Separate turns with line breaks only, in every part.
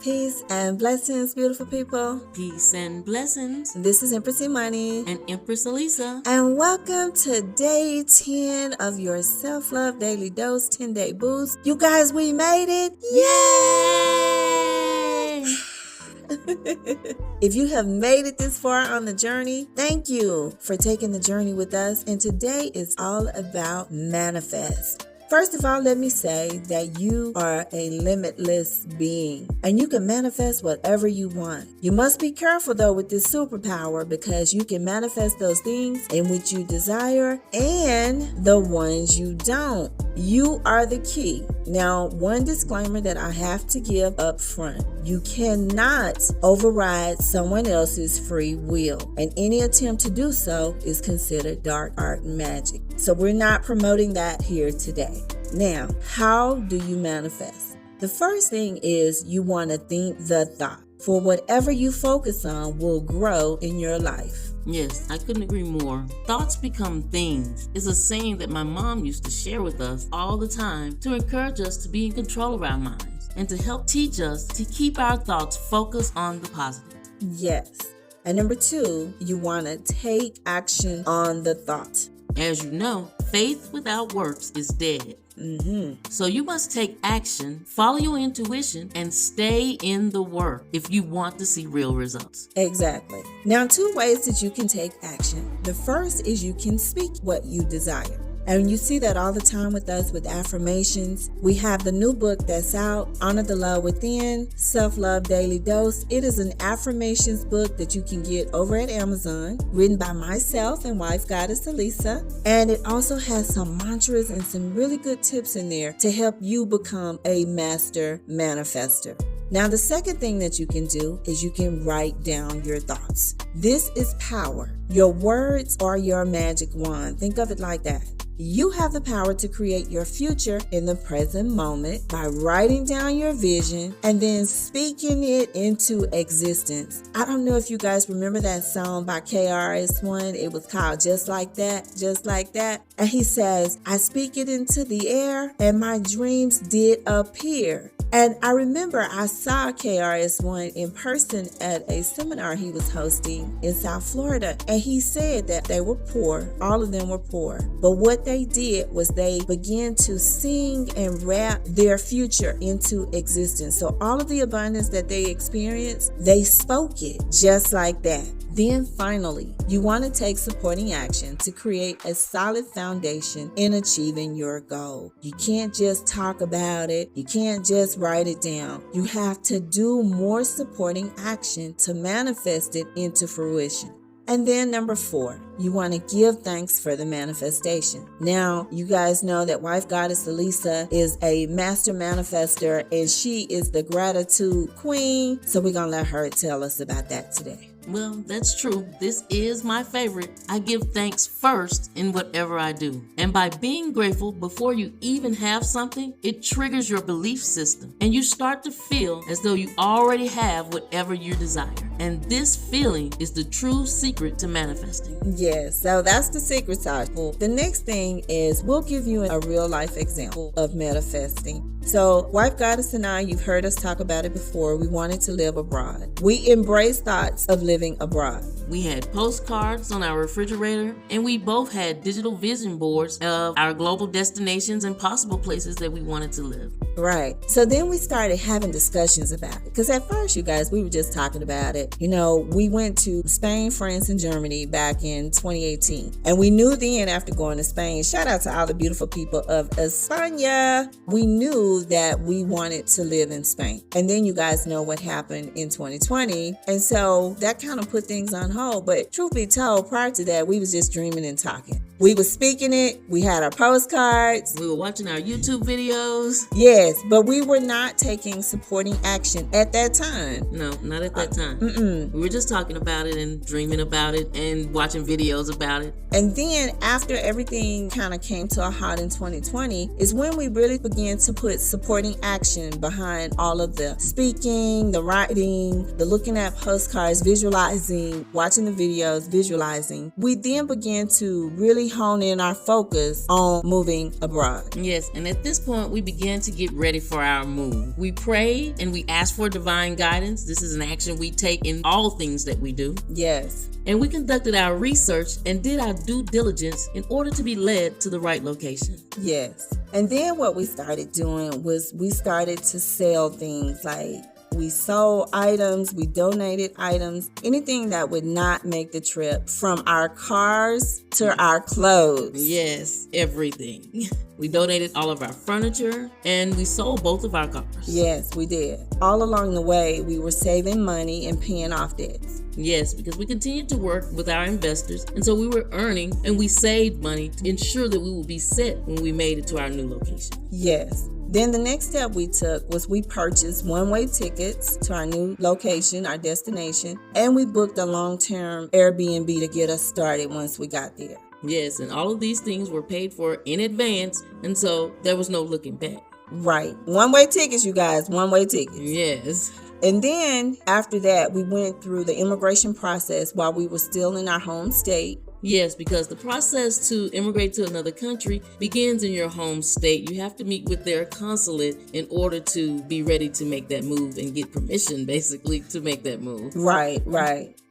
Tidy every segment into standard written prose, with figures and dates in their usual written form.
Peace and blessings, beautiful people.
Peace and blessings.
This is Empress Imani
And Empress Alisa.
And welcome to day 10 of your self-love daily dose 10-day boost. You guys, we made it. Yay! If you have made it this far on the journey, thank you for taking the journey with us. And today is all about manifest. First of all, let me say that you are a limitless being and you can manifest whatever you want. You must be careful though with this superpower because you can manifest those things in which you desire and the ones you don't. You are the key. Now, one disclaimer that I have to give up front. You cannot override someone else's free will, and any attempt to do so is considered dark art and magic. So we're not promoting that here today. Now, how do you manifest? The first thing is you want to think the thought. For whatever you focus on will grow in your life.
Yes, I couldn't agree more. Thoughts become things is a saying that my mom used to share with us all the time to encourage us to be in control of our minds and to help teach us to keep our thoughts focused on the positive.
Yes. And number 2, you want to take action on the thought.
As you know, faith without works is dead. So you must take action, follow your intuition, and stay in the work if you want to see real results.
Exactly. Now, 2 ways that you can take action. The first is you can speak what you desire. And you see that all the time with us with affirmations. We have the new book that's out, Honor the Love Within, Self-Love Daily Dose. It is an affirmations book that you can get over at Amazon, written by myself and wife goddess Alisa. And it also has some mantras and some really good tips in there to help you become a master manifester. Now, the second thing that you can do is you can write down your thoughts. This is power. Your words are your magic wand. Think of it like that. You have the power to create your future in the present moment by writing down your vision and then speaking it into existence. I don't know if you guys remember that song by KRS-One. It was called Just Like That, Just Like That. And he says, I speak it into the air and my dreams did appear. And I remember I saw KRS-One in person at a seminar he was hosting in South Florida. And he said that they were poor. All of them were poor. But what they did was they began to sing and rap their future into existence. So all of the abundance that they experienced, they spoke it just like that. Then finally, you want to take supporting action to create a solid foundation in achieving your goal. You can't just talk about it. You can't just write it down. You have to do more supporting action to manifest it into fruition. And then number 4, you want to give thanks for the manifestation. Now, you guys know that wife goddess Alisa is a master manifester and she is the gratitude queen. So we're going to let her tell us about that today.
Well, that's true. This is my favorite. I give thanks first in whatever I do. And by being grateful before you even have something, it triggers your belief system. And you start to feel as though you already have whatever you desire. And this feeling is the true secret to manifesting.
Yes, so that's the secret side. The next thing is we'll give you a real life example of manifesting. So wife goddess and I, you've heard us talk about it before. We wanted to live abroad. We embrace thoughts of living abroad.
We had postcards on our refrigerator, and we both had digital vision boards of our global destinations and possible places that we wanted to live.
Right. So then we started having discussions about it. Because at first, you guys, we were just talking about it. You know, we went to Spain, France, and Germany back in 2018. And we knew then after going to Spain, shout out to all the beautiful people of España, we knew that we wanted to live in Spain. And then you guys know what happened in 2020. And so that kind of put things on hold. But truth be told, prior to that, we was just dreaming and talking. We were speaking it. We had our postcards.
We were watching our YouTube videos.
Yes, but we were not taking supporting action at that time.
No, not at that time. We were just talking about it and dreaming about it and watching videos about it.
And then after everything kind of came to a halt in 2020 is when we really began to put supporting action behind all of the speaking, the writing, the looking at postcards, visualizing, watching the videos, visualizing. We then began to really hone in our focus on moving abroad.
Yes, and at this point, we began to get ready for our move. We prayed and we asked for divine guidance. This is an action we take in all things that we do.
Yes.
And we conducted our research and did our due diligence in order to be led to the right location.
Yes. And then what we started doing was we started to sell things like we sold items, we donated items, anything that would not make the trip, from our cars to our clothes.
Yes, everything. We donated all of our furniture and we sold both of our cars.
Yes, we did. All along the way, we were saving money and paying off debts.
Yes, because we continued to work with our investors, and so we were earning and we saved money to ensure that we would be set when we made it to our new location.
Yes. Then the next step we took was we purchased one-way tickets to our new location, our destination, and we booked a long-term Airbnb to get us started once we got there.
Yes, and all of these things were paid for in advance, and so there was no looking back.
Right. One-way tickets, you guys, one-way tickets.
Yes.
And then after that, we went through the immigration process while we were still in our home state.
Yes, because the process to immigrate to another country begins in your home state. You have to meet with their consulate in order to be ready to make that move and get permission, basically, to make that move.
Right.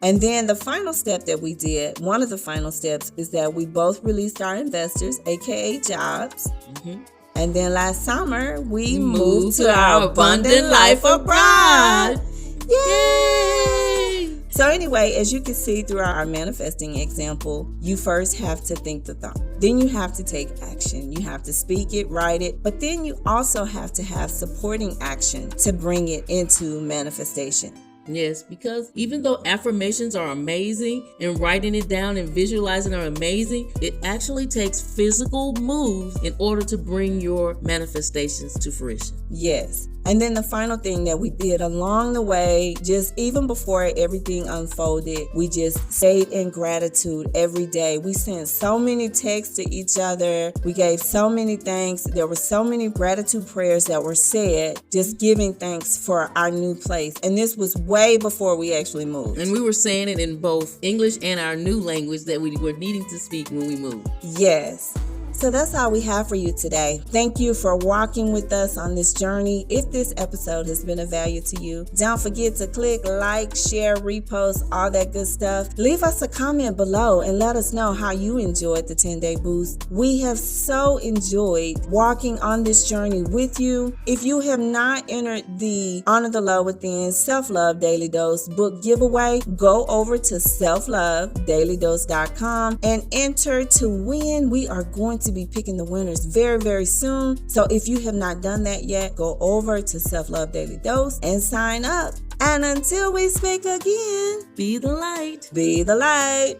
And then the final step that we did, one of the final steps, is that we both released our investors, aka jobs.
Mm-hmm.
And then last summer, we moved to our abundant life abroad. Yay! So anyway, as you can see throughout our manifesting example, you first have to think the thought. Then you have to take action. You have to speak it, write it, but then you also have to have supporting action to bring it into manifestation.
Yes, because even though affirmations are amazing and writing it down and visualizing are amazing, it actually takes physical moves in order to bring your manifestations to fruition.
Yes. And then the final thing that we did along the way, just even before everything unfolded, we just stayed in gratitude every day. We sent so many texts to each other. We gave so many thanks. There were so many gratitude prayers that were said, just giving thanks for our new place. And this was way before we actually moved.
And we were saying it in both English and our new language that we were needing to speak when we moved.
Yes. So that's all we have for you today. Thank you for walking with us on this journey. If this episode has been of value to you, don't forget to click like, share, repost, all that good stuff. Leave us a comment below and let us know how you enjoyed the 10-day boost. We have so enjoyed walking on this journey with you. If you have not entered the Honor the Love Within Self-Love Daily Dose book giveaway, go over to selflovedailydose.com and enter to win. We are going to be picking the winners very, very soon. So if you have not done that yet, go over to Self-Love Daily Dose and sign up. And until we speak again,
be the light.
Be the light.